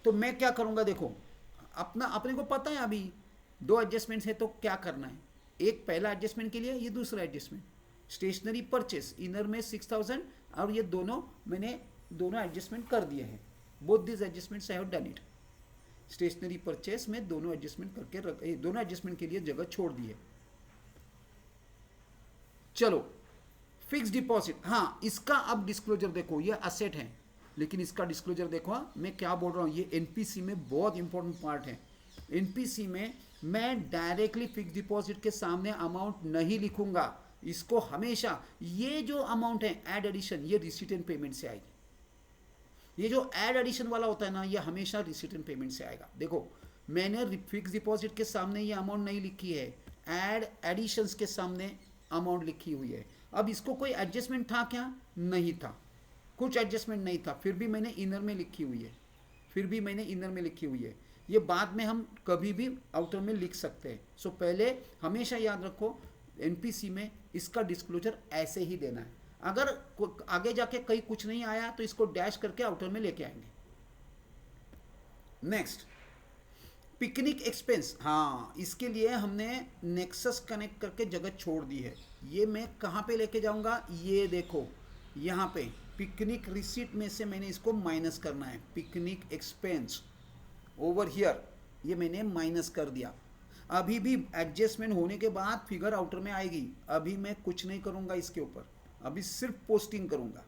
तो मैं क्या करूंगा, देखो अपने को पता है अभी 2 एडजस्टमेंट्स है तो क्या करना है। एक पहला एडजस्टमेंट के लिए, ये दूसरा एडजस्टमेंट। स्टेशनरी परचेस इनर में 6,000, और ये दोनों मैंने दोनों एडजस्टमेंट कर दिए हैं। Both this adjustments I have done it. Stationery purchase में दोनों एडजस्टमेंट करके दोनों एडजस्टमेंट के लिए जगह छोड़ दी है। चलो, फिक्स डिपॉजिट, हाँ इसका अब डिस्क्लोजर देखो, ये असेट है, लेकिन इसका डिस्क्लोजर देखो। मैं क्या बोल रहा हूँ, ये एनपीसी में बहुत इंपॉर्टेंट पार्ट है। एनपीसी में मैं डायरेक्टली फिक्स डिपॉजिट के सामने अमाउंट नहीं लिखूंगा, इसको हमेशा ये जो अमाउंट है एड एडिशन, ये रिसीट एंड पेमेंट से आएगी। ये जो एड एडिशन वाला होता है ना, ये हमेशा रिसीट एंड पेमेंट से आएगा। देखो मैंने फिक्स डिपॉजिट के सामने ये अमाउंट नहीं लिखी है, एड एडिशंस के सामने अमाउंट लिखी हुई है। अब इसको कोई एडजस्टमेंट था क्या, नहीं था, कुछ एडजस्टमेंट नहीं था, फिर भी मैंने इनर में लिखी हुई है, फिर भी मैंने इनर में लिखी हुई है। ये बाद में हम कभी भी आउटर में लिख सकते हैं। सो पहले हमेशा याद रखो, एनपीसी में इसका डिस्क्लोजर ऐसे ही देना है। अगर आगे जाके कहीं कुछ नहीं आया तो इसको डैश करके आउटर में लेके आएंगे। नेक्स्ट, पिकनिक एक्सपेंस, हाँ इसके लिए हमने नेक्सस कनेक्ट करके जगह छोड़ दी है। ये मैं कहाँ पे लेके जाऊंगा, ये देखो यहाँ पे पिकनिक रिसीट में से मैंने इसको माइनस करना है। पिकनिक एक्सपेंस ओवर हियर, ये मैंने माइनस कर दिया। अभी भी एडजस्टमेंट होने के बाद फिगर आउटर में आएगी। अभी मैं कुछ नहीं करूंगा इसके ऊपर, अभी सिर्फ पोस्टिंग करूंगा।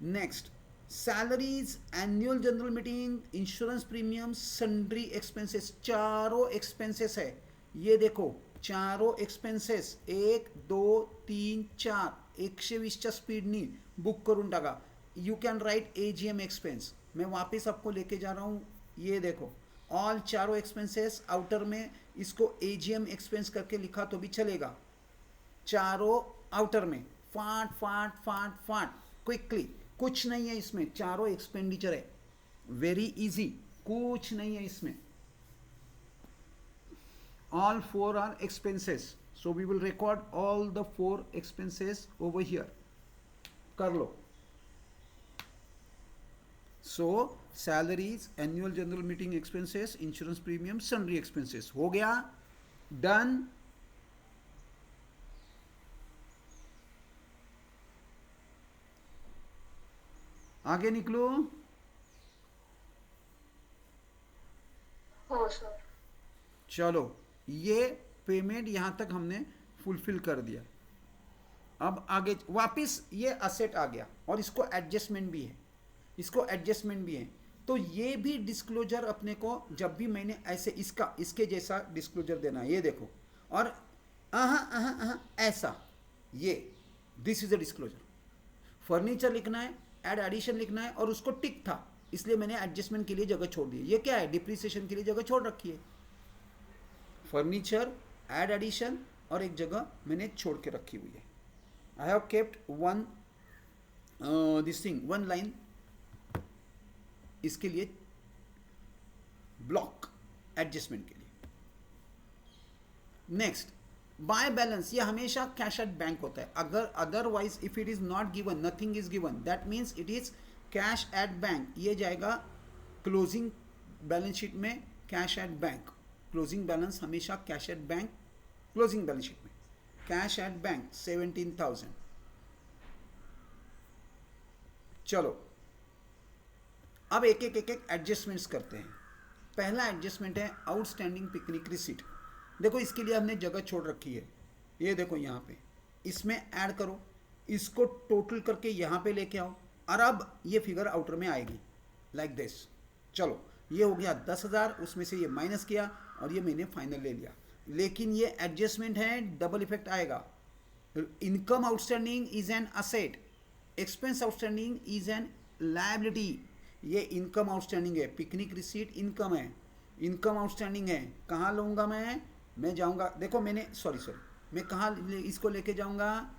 Next, salaries, annual general meeting, insurance premium, sundry expenses, चारों एक्सपेंसेस है। ये देखो चारों एक्सपेंसेस 1 2 3 4 120च्या स्पीडनी बुक करून टाका। You can right AGM expense, मैं वापस आपको लेके जा रहा हूँ। ये देखो ऑल चारों एक्सपेंसेस आउटर में, इसको एजीएम एक्सपेंस करके लिखा तो भी चलेगा। चारों आउटर में फाट फाट फाट फाट क्विकली, कुछ नहीं है इसमें, चारों एक्सपेंडिचर है, वेरी इजी, कुछ नहीं है इसमें। All 4 are expenses, So we will record all the 4 expenses over here. कर लो. So salaries, annual general meeting expenses, insurance premium, sundry expenses. हो गया. Done. आगे निकलो. हो सर. चलो, ये पेमेंट यहां तक हमने फुलफिल कर दिया. अब आगे वापस ये असेट आ गया और इसको एडजस्टमेंट भी है, इसको एडजस्टमेंट भी है. तो ये भी डिस्क्लोजर अपने को जब भी मैंने ऐसे इसके जैसा डिस्क्लोजर देना है, ये देखो. और ऐसा, ये this is a disclosure. Furniture लिखना है, एड एडिशन लिखना है, और उसको टिक था, इसलिए मैंने एडजस्टमेंट के लिए जगह छोड़ दी. ये क्या है? डिप्रिसिएशन के लिए जगह छोड़ रखी है. फर्नीचर, एड एडिशन, और एक जगह मैंने छोड़ के रखी हुई है. I have kept one this thing, one line इसके लिए, ब्लॉक एडजस्टमेंट के लिए. Next, by balance. ये हमेशा कैश एट बैंक होता है. अगर otherwise if it is not given, nothing is given, that means it is cash at bank. ये जाएगा क्लोजिंग बैलेंस शीट में, cash at bank. Closing balance हमेशा cash at bank, closing balance sheet में cash at bank 17,000. चलो, अब एक एक adjustments करते हैं. पहला एडजस्टमेंट है आउटस्टैंडिंग पिकनिक रिसीट. देखो, इसके लिए हमने जगह छोड़ रखी है. ये देखो यहाँ पे, इसमें ऐड करो, इसको टोटल करके यहाँ पे लेके आओ, और अब ये फिगर आउटर में आएगी लाइक दिस. चलो, ये हो गया 10,000, उसमें से ये माइनस किया और ये मैंने फाइनल ले लिया. लेकिन ये एडजस्टमेंट है, डबल इफेक्ट आएगा. Income outstanding is an asset, expense outstanding is N liability. ये इनकम आउटस्टैंडिंग है, पिकनिक रिसीट इनकम है, इनकम आउटस्टैंडिंग है. कहाँ लूँगा मैं जाऊँगा, देखो मैंने सॉरी मैं कहाँ इसको लेके जाऊँगा,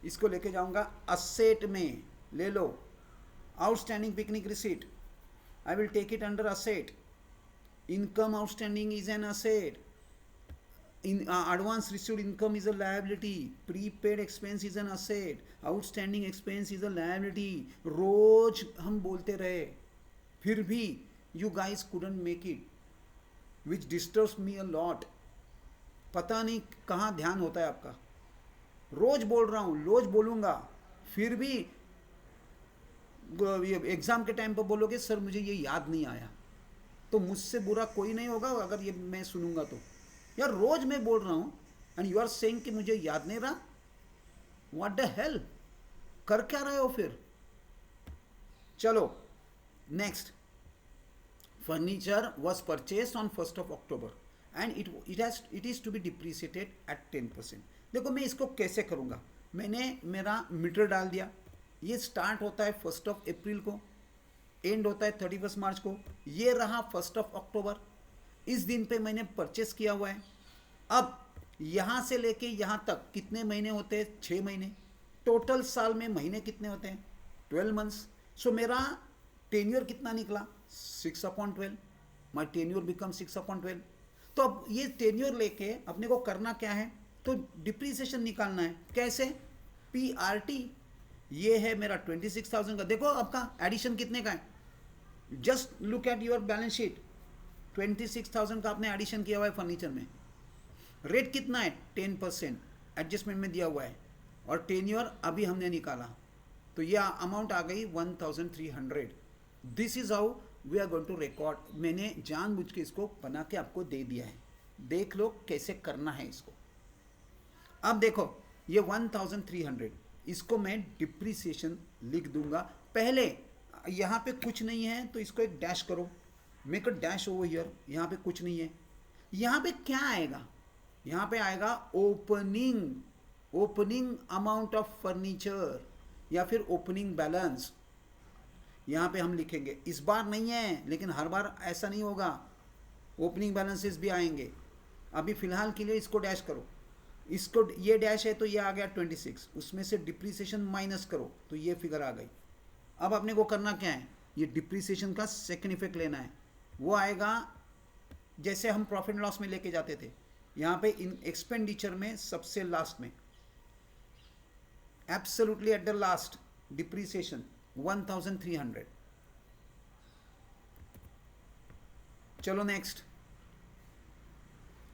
इसको लेके जाऊँगा असेट में. ले लो, outstanding picnic receipt, I will take it under asset. Income outstanding is an asset. In advance received income is a liability, prepaid expense is an asset, outstanding expense is a liability. रोज हम बोलते रहे, फिर भी you guys couldn't make it, which disturbs me a lot. पता नहीं कहाँ ध्यान होता है आपका. रोज बोल रहा हूँ, रोज बोलूँगा, फिर भी एग्जाम के टाइम पर बोलोगे सर मुझे ये याद नहीं आया. तो मुझसे बुरा कोई नहीं होगा अगर ये मैं सुनूंगा तो. यार रोज मैं बोल रहा हूँ एंड यू आर सेइंग कि मुझे याद नहीं रहा. व्हाट द हेल, कर क्या रहे हो फिर. चलो next, furniture was purchase on 1st of October and it is to be depreciated at 10%. देखो मैं इसको कैसे करूँगा, मैंने मेरा मीटर डाल दिया. ये स्टार्ट होता है 1st of April को, एंड होता है 31st March को. ये रहा 1st of October, इस दिन पे मैंने परचेस किया हुआ है. अब यहाँ से लेके यहाँ तक कितने महीने होते हैं? 6 महीने. टोटल साल में महीने कितने होते हैं? 12 months. सो मेरा टेन्योर कितना निकला? 6/12. माई टेन्योर बिकम 6/12. तो अब ये टेन्योर लेके अपने को करना क्या है? तो डिप्रिसिएशन निकालना है. कैसे? PRT. ये है मेरा 26,000 का. देखो आपका एडिशन कितने का है, just look at your balance sheet. 26,000 का आपने एडिशन किया हुआ है फर्नीचर में. रेट कितना है? 10% एडजस्टमेंट में दिया हुआ है, और टेन्योर अभी हमने निकाला, तो ये अमाउंट आ गई 1,300. This is how we are going to record. मैंने जानबूझ के इसको बना के आपको दे दिया है, देख लो कैसे करना है इसको. अब देखो ये 1,300, इसको मैं डिप्रिसिएशन लिख दूंगा. पहले यहाँ पे कुछ नहीं है तो इसको एक डैश करो, make a dash over here. यहाँ पे कुछ नहीं है. यहाँ पे क्या आएगा? यहाँ पे आएगा ओपनिंग अमाउंट ऑफ फर्नीचर, या फिर ओपनिंग बैलेंस. यहाँ पे हम लिखेंगे. इस बार नहीं है, लेकिन हर बार ऐसा नहीं होगा, ओपनिंग बैलेंसेस भी आएंगे. अभी फिलहाल के लिए इसको डैश करो. इसको ये डैश है तो ये आ गया 26, उसमें से डिप्रिसिएशन माइनस करो तो ये फिगर आ गई. अब अपने को करना क्या है? ये डिप्रिसिएशन का सेकंड इफेक्ट लेना है. वो आएगा जैसे हम प्रॉफिट एंड लॉस में लेके जाते थे. यहाँ पे इन एक्सपेंडिचर में सबसे लास्ट में, absolutely at the last, depreciation 1300। चलो नेक्स्ट,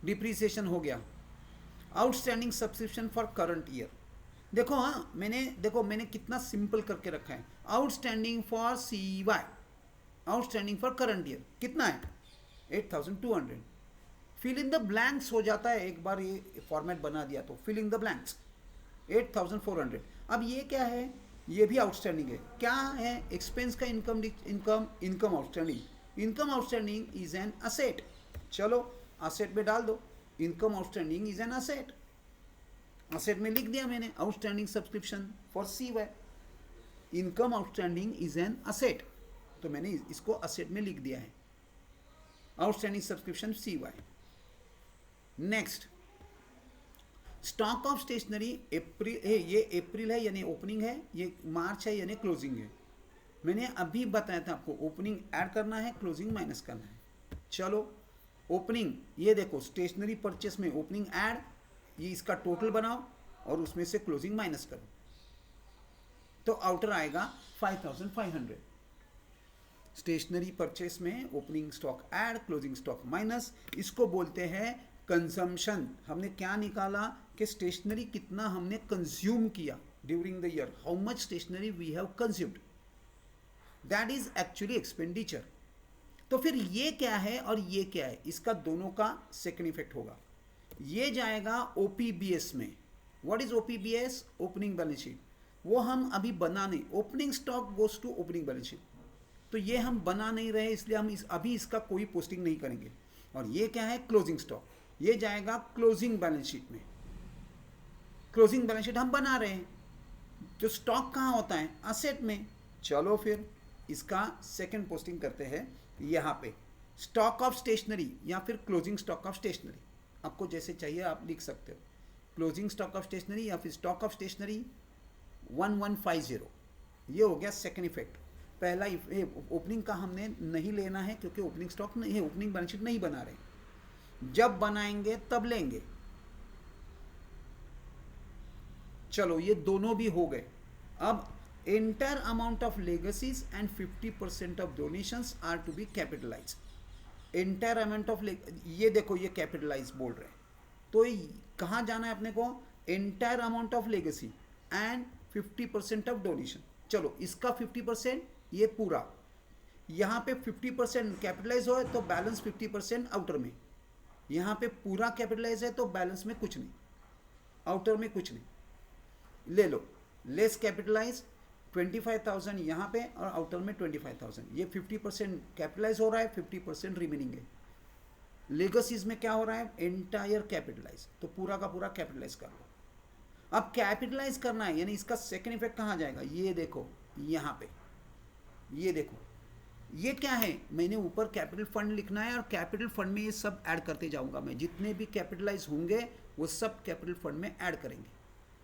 डिप्रिसिएशन हो गया। Outstanding subscription for current year, देखो हाँ मैंने कितना सिंपल करके रखा है। Outstanding for CY, outstanding for current year कितना है? 8200। फिल इन द ब्लैंक्स हो जाता है, एक बार ये फॉर्मेट बना दिया तो फिल इन द ब्लैंक्स 8400। अब ये क्या है? ये भी आउटस्टैंडिंग है। क्या है? एक्सपेंस का income outstanding. Income outstanding is an asset. चलो असेट में डाल दो, income outstanding is an asset. Asset में लिख दिया मैंने, outstanding subscription for CY, income outstanding is an asset, तो मैंने इसको असेट में लिख दिया है, outstanding subscription CY। Next, stock of stationery April है, ये अप्रैल है यानी ओपनिंग है, ये मार्च है यानी क्लोजिंग है। मैंने अभी बताया था आपको, ओपनिंग ऐड करना है, क्लोजिंग माइनस करना है। चलो ओपनिंग, ये देखो स्टेशनरी परचेस में ओपनिंग ऐड, ये इसका टोटल बनाओ और उसमें से क्लोजिंग माइनस करो, तो आउटर आएगा 5500। स्टेशनरी परचेस में opening stock add, closing stock minus, इसको बोलते हैं कंजम्पशन। हमने क्या निकाला कि स्टेशनरी कितना हमने कंज्यूम किया during the year, how much stationery we have consumed, that is actually expenditure. तो फिर ये क्या है और ये क्या है, इसका दोनों का सेकंड इफेक्ट होगा। ये जाएगा OPBS में। What is OPBS? Opening balance sheet. वो हम अभी बना नहीं, opening stock goes to opening balance sheet, तो ये हम बना नहीं रहे, इसलिए हम अभी इसका कोई पोस्टिंग नहीं करेंगे। और ये क्या है? क्लोजिंग स्टॉक, ये जाएगा क्लोजिंग बैलेंस शीट में। क्लोजिंग बैलेंस शीट हम बना रहे हैं, तो स्टॉक कहाँ होता है? असेट में। चलो फिर इसका सेकंड पोस्टिंग करते हैं यहाँ पे, स्टॉक ऑफ स्टेशनरी या फिर क्लोजिंग स्टॉक ऑफ स्टेशनरी, आपको जैसे चाहिए आप लिख सकते हो, क्लोजिंग स्टॉक ऑफ स्टेशनरी या फिर स्टॉक ऑफ स्टेशनरी 1150। ये हो गया सेकंड इफेक्ट। पहला ओपनिंग का हमने नहीं लेना है क्योंकि ओपनिंग स्टॉक नहीं है, ओपनिंग बैलेंस शीट नहीं बना रहे, जब बनाएंगे तब लेंगे। चलो ये दोनों भी हो गए। अब entire amount of legacies and 50% of donations are to be capitalize. Entire amount of, ये देखो ये कैपिटलाइज बोल रहे हैं, तो कहाँ जाना है अपने को? Entire amount of legacy and 50% of donation. चलो इसका 50%, ये पूरा, यहाँ पे 50% कैपिटलाइज हो तो बैलेंस 50% आउटर में, यहाँ पे पूरा कैपिटलाइज है तो बैलेंस में कुछ नहीं, आउटर में कुछ नहीं। ले लो लेस कैपिटलाइज 25,000 यहाँ पे और आउटर में 25,000, ये 50% कैपिटलाइज हो रहा है, 50% रिमेनिंग है। लेगसीज में क्या हो रहा है? एंटायर कैपिटलाइज, तो पूरा का पूरा कैपिटलाइज कर लो। अब कैपिटलाइज करना है यानी इसका सेकंड इफेक्ट कहाँ जाएगा? ये देखो यहाँ पे, ये देखो ये क्या है? मैंने ऊपर कैपिटल फंड लिखना है और कैपिटल फंड में ये सब ऐड करते जाऊंगा मैं, जितने भी कैपिटलाइज होंगे वो सब कैपिटल फंड में ऐड करेंगे,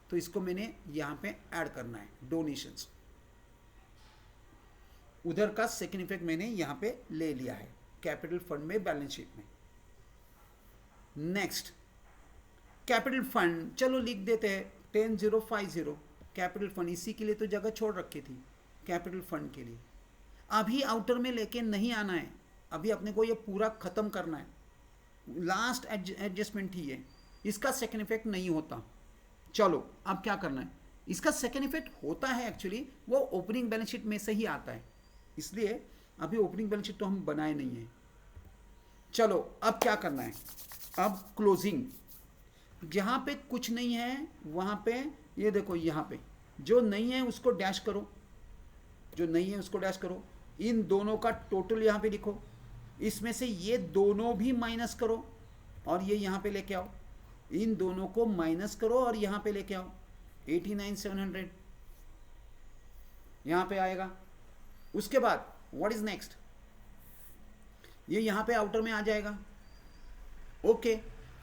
तो इसको मैंने यहाँ पे ऐड करना है, डोनेशंस। उधर का सेकंड इफेक्ट मैंने यहाँ पे ले लिया है कैपिटल फंड में, बैलेंस शीट में। नेक्स्ट कैपिटल फंड, चलो लिख देते हैं 10050 कैपिटल फंड, इसी के लिए तो जगह छोड़ रखी थी कैपिटल फंड के लिए। अभी आउटर में लेके नहीं आना है, अभी अपने को ये पूरा खत्म करना है, लास्ट एडजस्टमेंट ही है, इसका सेकंड इफेक्ट नहीं होता। चलो अब क्या करना है? इसका सेकंड इफेक्ट होता है एक्चुअली, वो ओपनिंग बैलेंस शीट में से ही आता है, इसलिए अभी ओपनिंग बैलेंस शीट तो हम बनाए नहीं है। चलो अब क्या करना है? अब क्लोजिंग, जहाँ पे कुछ नहीं है वहाँ पे ये देखो, यहाँ पे जो नहीं है उसको डैश करो, जो नहीं है उसको डैश करो, इन दोनों का टोटल यहाँ पे लिखो, इसमें से ये दोनों भी माइनस करो और ये यहाँ पे लेके आओ, इन दोनों को माइनस करो और यहाँ पे लेके आओ, 89,700 यहाँ पे आएगा। उसके बाद व्हाट इज नेक्स्ट? ये यहाँ पे आउटर में आ जाएगा। ओके,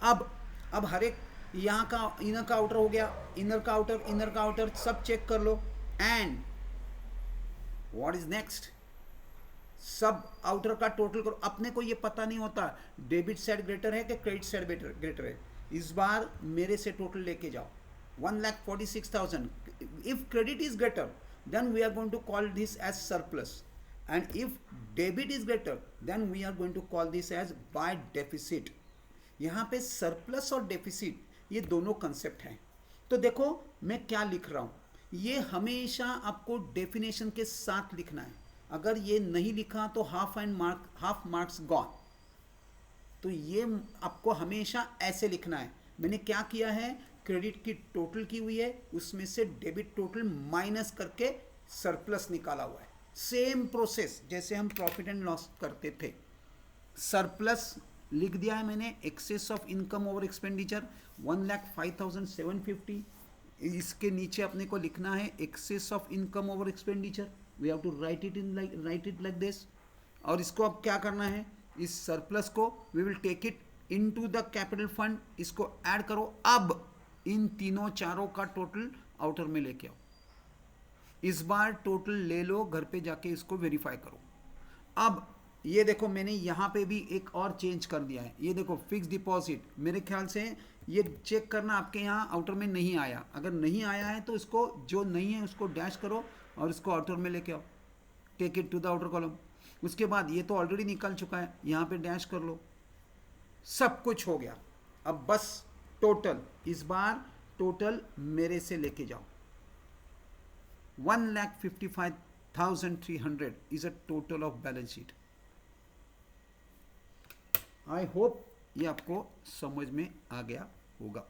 अब हर एक यहाँ का इनर का आउटर हो गया, इनर का आउटर सब चेक कर लो। And what is next? सब आउटर का टोटल करो। अपने को ये पता नहीं होता डेबिट साइड ग्रेटर है कि क्रेडिट साइड ग्रेटर है। इस बार मेरे से टोटल लेके जाओ 1,46,000. If credit is greater, then we are going to call this as surplus, and if debit is greater, then we are going to call this as by deficit. यहाँ पे surplus और deficit ये दोनों concept हैं। तो देखो मैं क्या लिख रहा हूँ, ये हमेशा आपको डेफिनेशन के साथ लिखना है। अगर ये नहीं लिखा तो हाफ मार्क्स गॉन। तो ये आपको हमेशा ऐसे लिखना है। मैंने क्या किया है, क्रेडिट की टोटल की हुई है, उसमें से डेबिट टोटल माइनस करके सरप्लस निकाला हुआ है। सेम प्रोसेस जैसे हम प्रॉफिट एंड लॉस करते थे। सरप्लस लिख दिया है मैंने, excess of income over expenditure 1,05,750। इसके नीचे अपने को लिखना है excess of income over expenditure, we have to write it like this. और इसको अब क्या करना है, इस सरप्लस को we will take it into the capital fund, इसको ऐड करो। अब इन तीनों चारों का टोटल आउटर में लेके आओ। इस बार टोटल ले लो, घर पे जाके इसको वेरीफाई करो। अब ये देखो मैंने यहाँ पे भी एक और चेंज कर दिया है। ये देखो फिक्स डिपॉजिट, मेरे ख्याल से ये चेक करना आपके यहाँ आउटर में नहीं आया। अगर नहीं आया है तो इसको जो नहीं है उसको डैश करो और इसको आउटर में लेके आओ, take it to the outer column. उसके बाद ये तो ऑलरेडी निकल चुका है, यहाँ पे डैश कर लो। सब कुछ हो गया। अब बस टोटल, इस बार टोटल मेरे से लेके जाओ। 1,55,300 is a total of balance sheet. I hope ये आपको समझ में आ गया होगा।